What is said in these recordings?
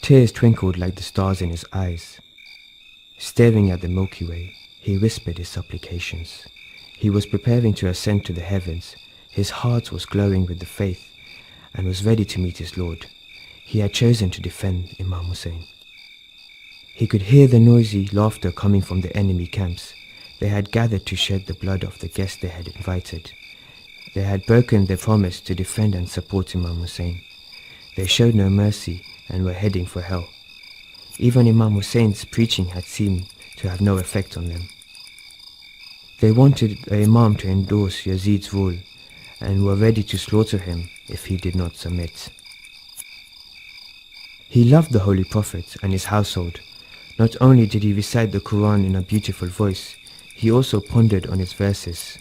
Tears twinkled like the stars in his eyes. Staring at the Milky Way, he whispered his supplications. He was preparing to ascend to the heavens. His heart was glowing with the faith and was ready to meet his Lord. He had chosen to defend Imam Hussein. He could hear the noisy laughter coming from the enemy camps. They had gathered to shed the blood of the guests they had invited. They had broken their promise to defend and support Imam Hussein. They showed no mercy and were heading for hell. Even Imam Hussein's preaching had seemed to have no effect on them. They wanted the Imam to endorse Yazid's rule and were ready to slaughter him if he did not submit. He loved the Holy Prophet and his household. Not only did he recite the Quran in a beautiful voice, he also pondered on its verses.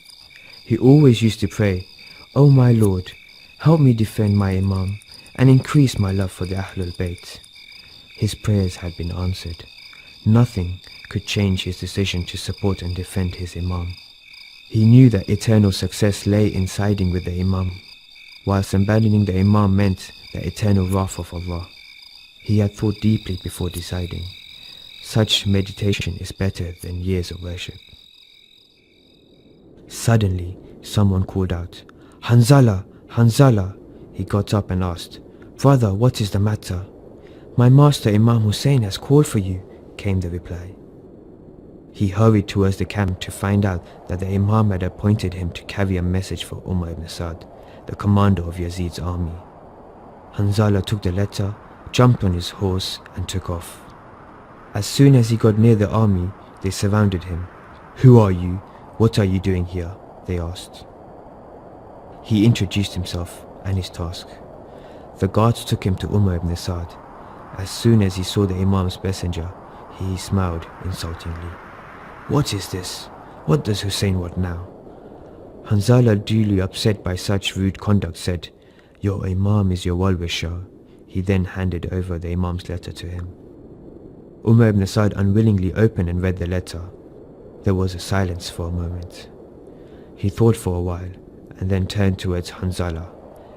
He always used to pray, "O my Lord, help me defend my Imam and increase my love for the Ahlul Bayt." His prayers had been answered. Nothing could change his decision to support and defend his Imam. He knew that eternal success lay in siding with the Imam, whilst abandoning the Imam meant the eternal wrath of Allah. He had thought deeply before deciding. Such meditation is better than years of worship. Suddenly, someone called out, "Hanzalah! Hanzalah!" He got up and asked, "Brother, what is the matter?" "My master Imam Hussein has called for you," came the reply. He hurried towards the camp to find out that the Imam had appointed him to carry a message for Umar ibn As'ad, the commander of Yazid's army. Hanzalah took the letter, jumped on his horse and took off. As soon as he got near the army, they surrounded him. "Who are you? What are you doing here?" they asked. He introduced himself and his task. The guards took him to Umar ibn As'ad. As soon as he saw the Imam's messenger, he smiled insultingly. "What is this? What does Hussein want now?" Hanzalah, duly upset by such rude conduct, said, "Your Imam is your well-wisher." He then handed over the Imam's letter to him. Umar ibn As'ad unwillingly opened and read the letter. There was a silence for a moment. He thought for a while and then turned towards Hanzalah.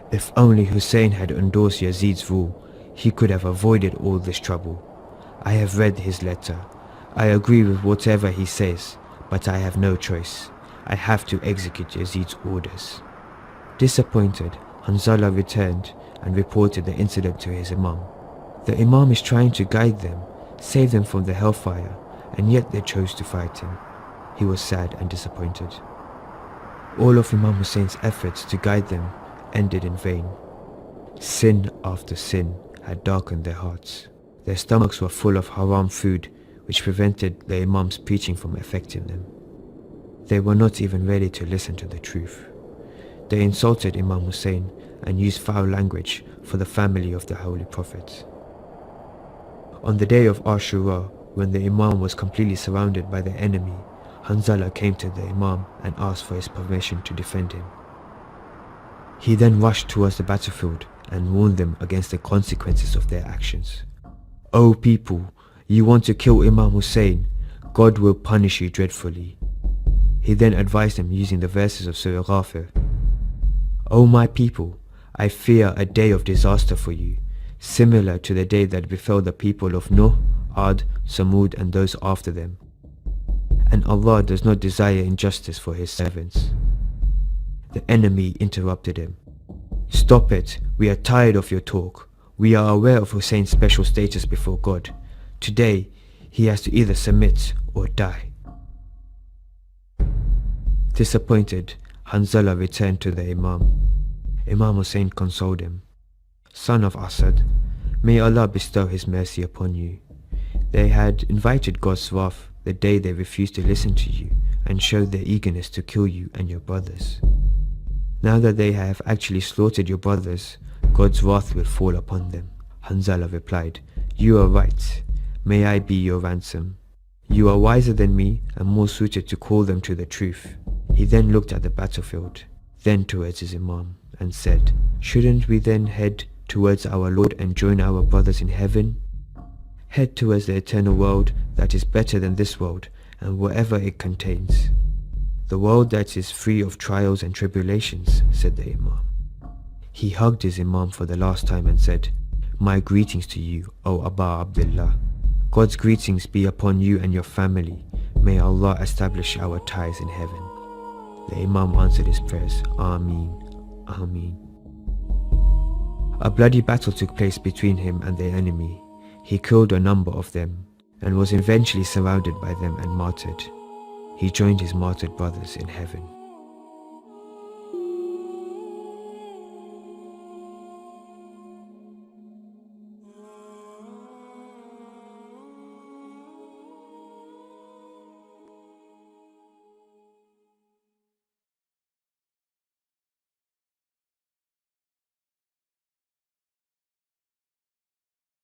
If only Hussein had endorsed Yazid's rule, he could have avoided all this trouble. I have read his letter. I agree with whatever he says, but I have no choice. I have to execute Yazid's orders. Disappointed, Hanzalah returned and reported the incident to his Imam. The Imam is trying to guide them, save them from the hellfire, and yet they chose to fight him. He was sad and disappointed. All of Imam Hussein's efforts to guide them ended in vain. Sin after sin had darkened their hearts. Their stomachs were full of haram food, which prevented the Imam's preaching from affecting them. They were not even ready to listen to the truth. They insulted Imam Hussein and used foul language for the family of the Holy Prophet. On the day of Ashura, when the Imam was completely surrounded by the enemy, Hanzalah came to the Imam and asked for his permission to defend him. He then rushed towards the battlefield and warned them against the consequences of their actions. "O people, you want to kill Imam Hussein, God will punish you dreadfully." He then advised them using the verses of Surah Ghafir. "O my people, I fear a day of disaster for you, similar to the day that befell the people of Nuh, Ad, Samud and those after them. And Allah does not desire injustice for his servants." The enemy interrupted him. "Stop it, we are tired of your talk. We are aware of Hussein's special status before God. Today, he has to either submit or die." Disappointed, Hanzalah returned to the Imam. Imam Hussein consoled him. "Son of Asad, may Allah bestow his mercy upon you. They had invited God's wrath the day they refused to listen to you and showed their eagerness to kill you and your brothers. Now that they have actually slaughtered your brothers, God's wrath will fall upon them." Hanzalah replied, "You are right. May I be your ransom. You are wiser than me and more suited to call them to the truth." He then looked at the battlefield, then towards his Imam, and said, "Shouldn't we then head towards our Lord and join our brothers in heaven? Head towards the eternal world that is better than this world and whatever it contains. The world that is free of trials and tribulations," said the Imam. He hugged his Imam for the last time and said, My greetings to you, O Aba Abdullah. God's greetings be upon you and your family. May Allah establish our ties in heaven. The Imam answered his prayers, Ameen, Ameen. A bloody battle took place between him and the enemy. He killed a number of them and was eventually surrounded by them and martyred. He joined his martyred brothers in heaven.